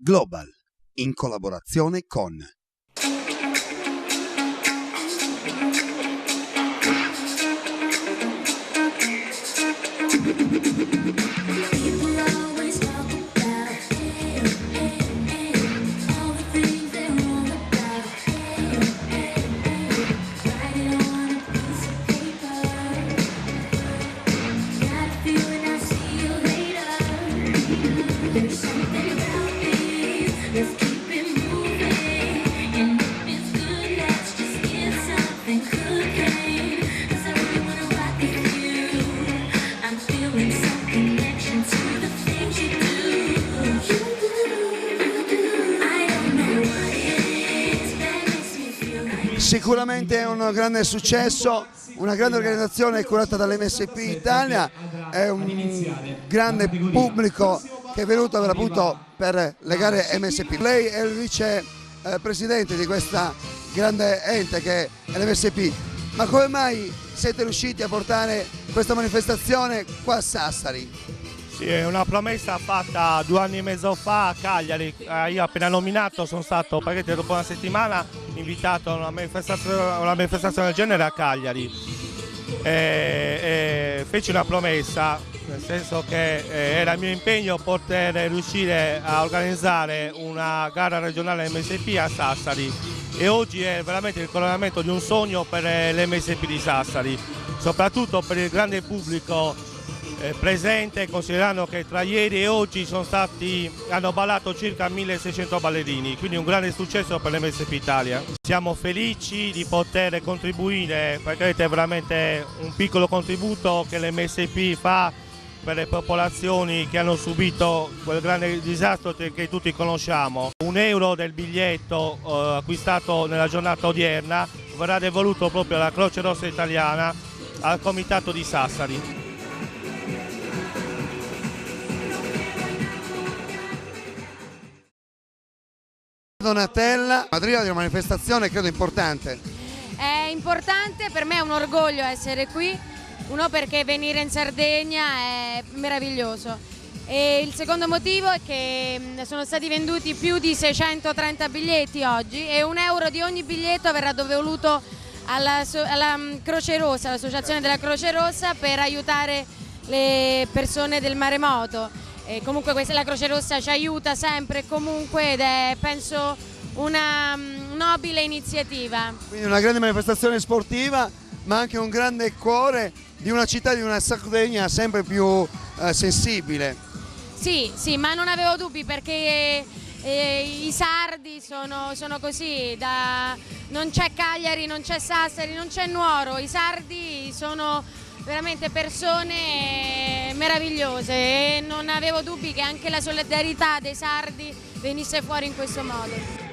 Global, in collaborazione con Sicuramente è un grande successo, una grande organizzazione curata dall'MSP Italia, è un grande pubblico che è venuto appunto per le gare MSP. Lei è il vicepresidente di questa grande ente che è l'MSP, ma come mai siete riusciti a portare questa manifestazione qua a Sassari? Sì, è una promessa fatta 2 anni e mezzo fa a Cagliari. Io appena nominato sono stato praticamente dopo una settimana invitato a una manifestazione del genere a Cagliari. Feci una promessa, nel senso che era il mio impegno poter riuscire a organizzare una gara regionale MSP a Sassari, e oggi è veramente il coronamento di un sogno per l'MSP di Sassari, soprattutto per il grande pubblico presente, considerando che tra ieri e oggi hanno ballato circa 1600 ballerini, quindi un grande successo per l'MSP Italia. Siamo felici di poter contribuire, perché è veramente un piccolo contributo che l'MSP fa per le popolazioni che hanno subito quel grande disastro che tutti conosciamo. €1 del biglietto acquistato nella giornata odierna verrà devoluto proprio alla Croce Rossa Italiana, al Comitato di Sassari. Donatella, madrina di una manifestazione credo importante. È importante, per me è un orgoglio essere qui, uno perché venire in Sardegna è meraviglioso, e il secondo motivo è che sono stati venduti più di 630 biglietti oggi e €1 di ogni biglietto verrà devoluto alla Croce Rossa, all'Associazione della Croce Rossa, per aiutare le persone del maremoto. E comunque la Croce Rossa ci aiuta sempre e comunque, ed è penso una nobile iniziativa. Quindi una grande manifestazione sportiva, ma anche un grande cuore di una città, di una Sardegna sempre più sensibile. Sì, ma non avevo dubbi, perché i sardi sono così, non c'è Cagliari, non c'è Sassari, non c'è Nuoro, i sardi sono veramente persone meravigliose e non avevo dubbi che anche la solidarietà dei sardi venisse fuori in questo modo.